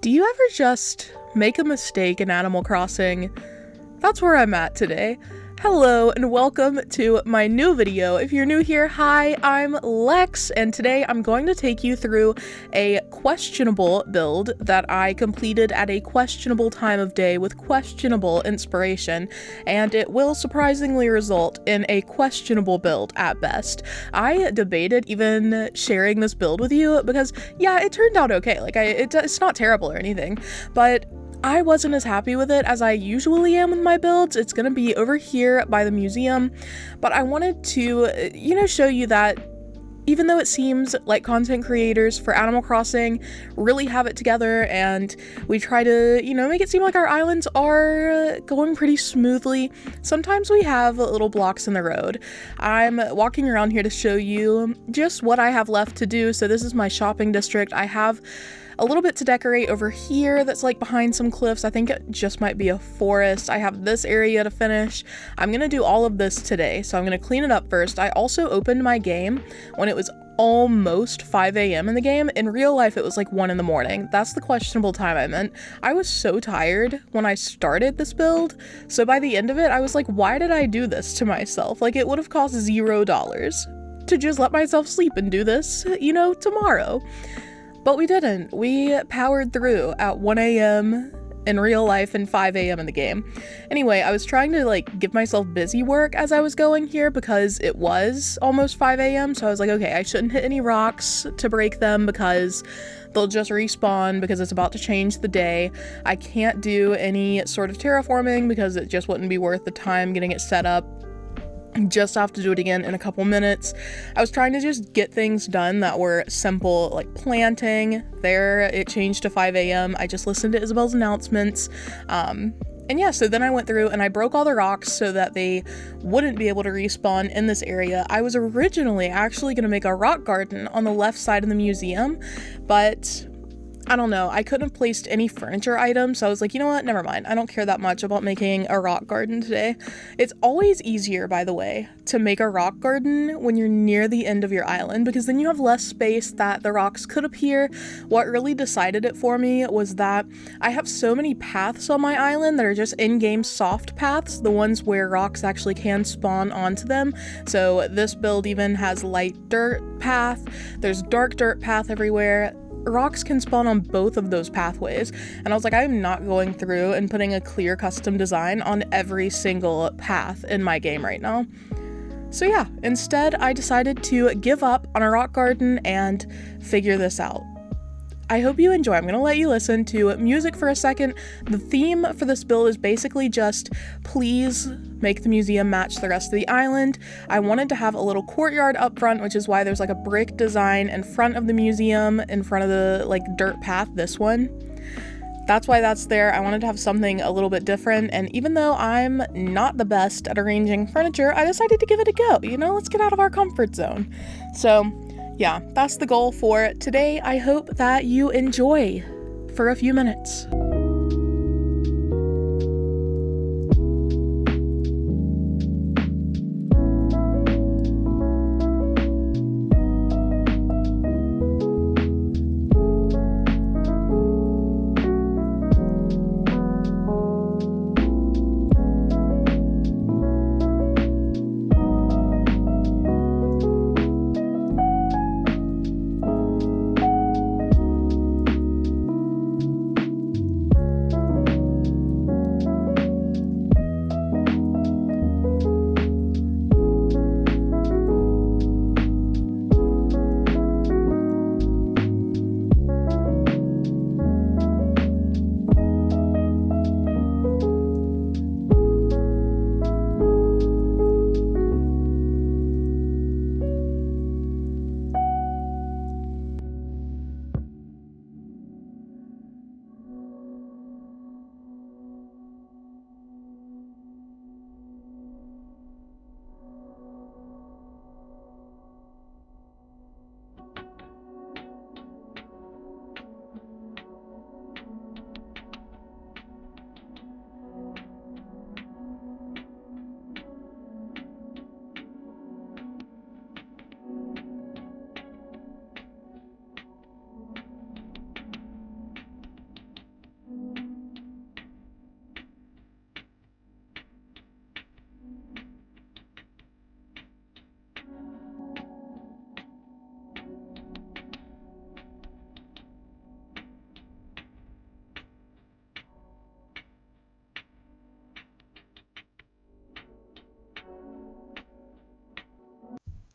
Do you ever just make a mistake in Animal Crossing? That's where I'm at today. Hello and welcome to my new video. If you're new here, hi, I'm Lex, and today I'm going to take you through a questionable build that I completed at a questionable time of day with questionable inspiration, and it will surprisingly result in a questionable build at best. I debated even sharing this build with you because, yeah, it turned out okay. It's not terrible or anything, but I wasn't as happy with it as I usually am with my builds. It's gonna be over here by the museum, but I wanted to, show you that even though it seems like content creators for Animal Crossing really have it together and we try to, make it seem like our islands are going pretty smoothly, sometimes we have little blocks in the road. I'm walking around here to show you just what I have left to do. So this is my shopping district. I have a little bit to decorate over here that's like behind some cliffs. I think it just might be a forest. I have this area to finish. I'm gonna do all of this today, so I'm gonna clean it up first. I also opened my game when it was almost 5 a.m. in the game. In real life, it was like 1 in the morning. That's the questionable time I meant. I was so tired when I started this build, so by the end of it, I was like, why did I do this to myself? Like, it would have cost $0 to just let myself sleep and do this, tomorrow. But we didn't. We powered through at 1 a.m. in real life and 5 a.m. in the game. Anyway, I was trying to give myself busy work as I was going here because it was almost 5 a.m. So I was like, okay, I shouldn't hit any rocks to break them because they'll just respawn because it's about to change the day. I can't do any sort of terraforming because it just wouldn't be worth the time getting it set up. Just have to do it again in a couple minutes. I was trying to just get things done that were simple, like planting. There, it changed to 5 a.m. I just listened to Isabelle's announcements. And yeah, so then I went through and I broke all the rocks so that they wouldn't be able to respawn in this area. I was originally actually going to make a rock garden on the left side of the museum, but I don't know, I couldn't have placed any furniture items, so I was like, you know what, never mind. I don't care that much about making a rock garden today. It's always easier, by the way, to make a rock garden when you're near the end of your island, because then you have less space that the rocks could appear. What really decided it for me was that I have so many paths on my island that are just in-game soft paths, the ones where rocks actually can spawn onto them. So this build even has light dirt path, there's dark dirt path everywhere. Rocks can spawn on both of those pathways, and I was like, I'm not going through and putting a clear custom design on every single path in my game right now. So yeah, instead I decided to give up on a rock garden and figure this out. I hope you enjoy. I'm going to let you listen to music for a second. The theme for this build is basically just, please make the museum match the rest of the island. I wanted to have a little courtyard up front, which is why there's a brick design in front of the museum, in front of the dirt path, this one. That's why that's there. I wanted to have something a little bit different, and even though I'm not the best at arranging furniture, I decided to give it a go. Let's get out of our comfort zone. So yeah, that's the goal for today. I hope that you enjoy for a few minutes.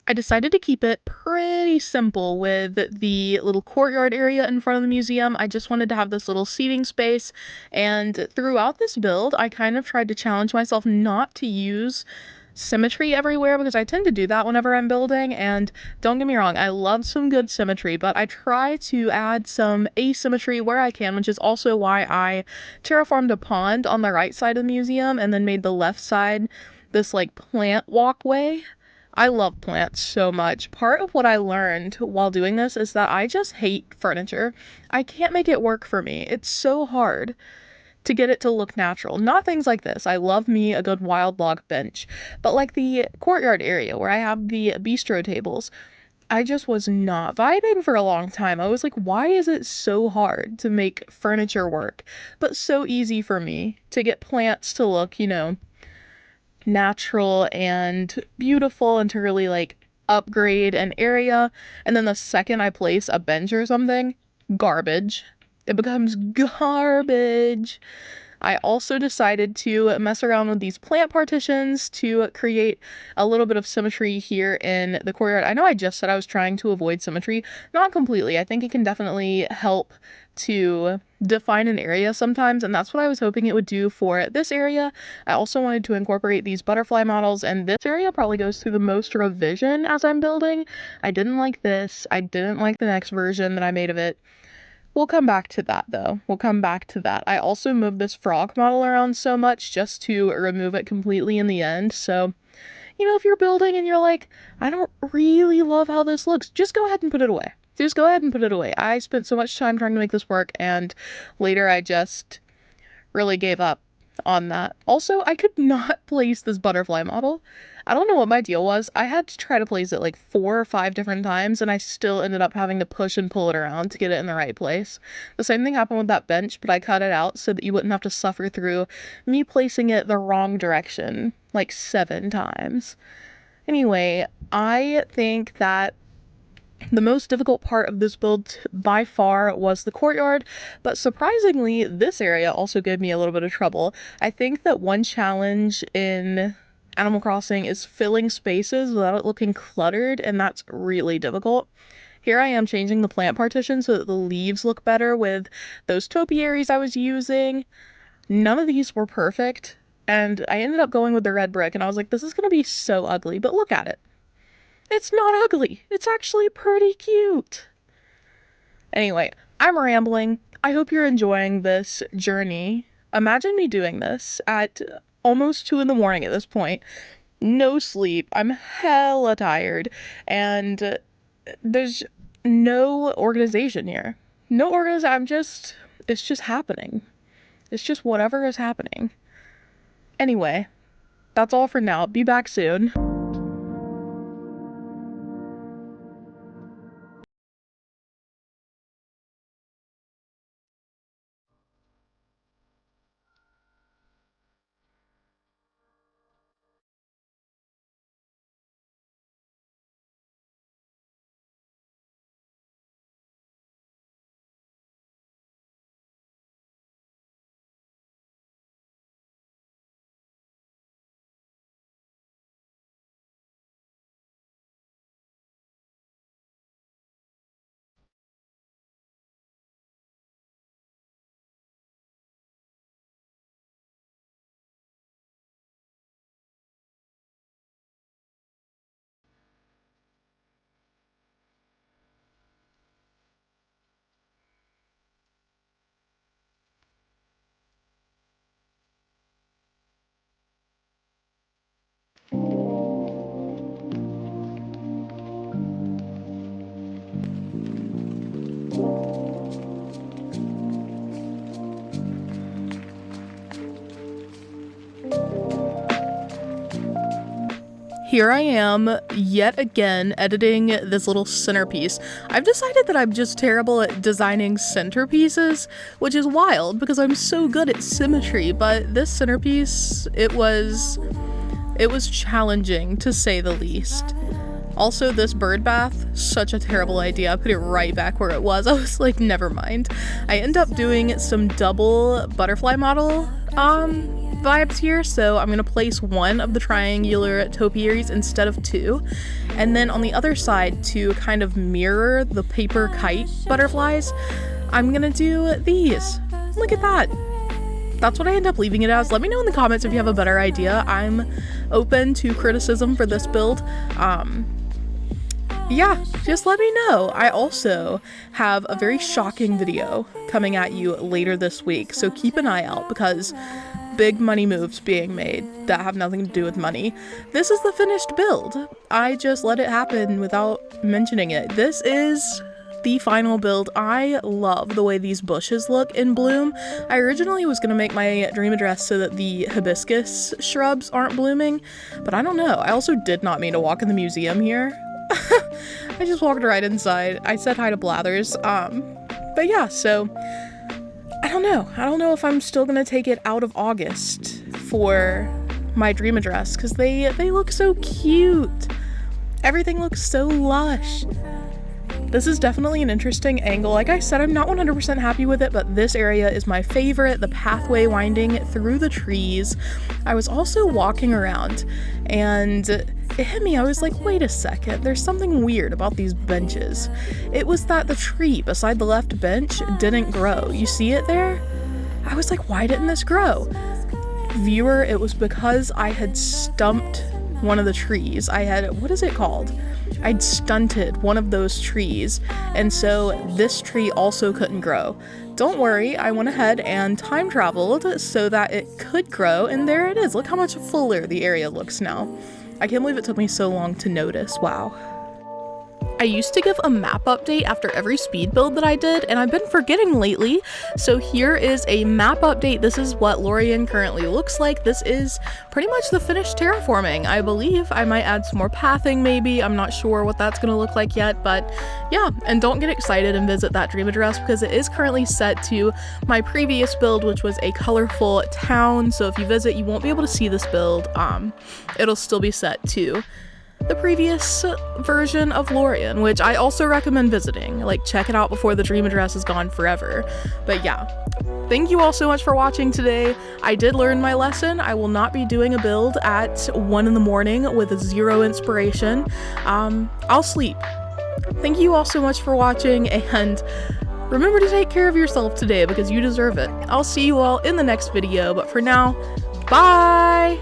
I decided to keep it pretty simple with the little courtyard area in front of the museum. I just wanted to have this little seating space, and throughout this build, I kind of tried to challenge myself not to use symmetry everywhere because I tend to do that whenever I'm building, and don't get me wrong, I love some good symmetry, but I try to add some asymmetry where I can, which is also why I terraformed a pond on the right side of the museum and then made the left side this like plant walkway. I love plants so much. Part of what I learned while doing this is that I just hate furniture. I can't make it work for me. It's so hard to get it to look natural. Not things like this. I love me a good wild log bench, but like the courtyard area where I have the bistro tables, I just was not vibing for a long time. I was like, why is it so hard to make furniture work, but so easy for me to get plants to look, natural and beautiful and to really like upgrade an area. And then the second I place a bench or something, garbage. It becomes garbage. I also decided to mess around with these plant partitions to create a little bit of symmetry here in the courtyard. I know I just said I was trying to avoid symmetry. Not completely. I think it can definitely help to define an area sometimes, and that's what I was hoping it would do for this area. I also wanted to incorporate these butterfly models, and this area probably goes through the most revision as I'm building. I didn't like this. I didn't like the next version that I made of it. We'll come back to that though. We'll come back to that. I also moved this frog model around so much just to remove it completely in the end. So, if you're building and you're like, I don't really love how this looks, just go ahead and put it away. Just go ahead and put it away. I spent so much time trying to make this work, and later I just really gave up on that. Also, I could not place this butterfly model. I don't know what my deal was. I had to try to place it like 4 or 5 different times, and I still ended up having to push and pull it around to get it in the right place. The same thing happened with that bench, but I cut it out so that you wouldn't have to suffer through me placing it the wrong direction like 7 times. Anyway, I think that the most difficult part of this build by far was the courtyard, but surprisingly, this area also gave me a little bit of trouble. I think that one challenge in Animal Crossing is filling spaces without it looking cluttered, and that's really difficult. Here I am changing the plant partition so that the leaves look better with those topiaries I was using. None of these were perfect, and I ended up going with the red brick, and I was like, this is gonna be so ugly, but look at it. It's not ugly. It's actually pretty cute. Anyway, I'm rambling. I hope you're enjoying this journey. Imagine me doing this at almost 2 in the morning at this point. No sleep. I'm hella tired. And there's no organization here. No organization. It's just happening. It's just whatever is happening. Anyway, that's all for now. Be back soon. Here I am, yet again, editing this little centerpiece. I've decided that I'm just terrible at designing centerpieces, which is wild because I'm so good at symmetry, but this centerpiece, it was challenging to say the least. Also, this bird bath, such a terrible idea. I put it right back where it was. I was like, never mind. I end up doing some double butterfly model vibes here, so I'm going to place one of the triangular topiaries instead of two. And then on the other side, to kind of mirror the paper kite butterflies, I'm going to do these. Look at that. That's what I end up leaving it as. Let me know in the comments if you have a better idea. I'm open to criticism for this build. Yeah, just let me know. I also have a very shocking video coming at you later this week, so keep an eye out because big money moves being made that have nothing to do with money. This is the finished build. I just let it happen without mentioning it. This is the final build. I love the way these bushes look in bloom. I originally was going to make my dream address so that the hibiscus shrubs aren't blooming, but I don't know. I also did not mean to walk in the museum here. I just walked right inside. I said hi to Blathers. But yeah, so I don't know. I don't know if I'm still gonna take it out of August for my dream address because they look so cute. Everything looks so lush. This is definitely an interesting angle. Like I said, I'm not 100% happy with it, but this area is my favorite. The pathway winding through the trees. I was also walking around and it hit me. I was like, wait a second, there's something weird about these benches. It was that the tree beside the left bench didn't grow. You see it there? I was like, why didn't this grow? Viewer, it was because I had stumped one of the trees. What is it called? I'd stunted one of those trees, and so this tree also couldn't grow. Don't worry, I went ahead and time traveled so that it could grow, and there it is. Look how much fuller the area looks now. I can't believe it took me so long to notice. Wow. I used to give a map update after every speed build that I did, and I've been forgetting lately, so here is a map update. This is what Lorien currently looks like. This is pretty much the finished terraforming, I believe. I might add some more pathing maybe. I'm not sure what that's gonna look like yet, but yeah, and don't get excited and visit that dream address because it is currently set to my previous build, which was a colorful town, so if you visit, you won't be able to see this build. It'll still be set to the previous version of Lorien, which I also recommend visiting. Like, check it out before the dream address is gone forever. But yeah, thank you all so much for watching today. I did learn my lesson. I will not be doing a build at 1 in the morning with 0 inspiration. I'll sleep. Thank you all so much for watching, and remember to take care of yourself today because you deserve it. I'll see you all in the next video, but for now, bye!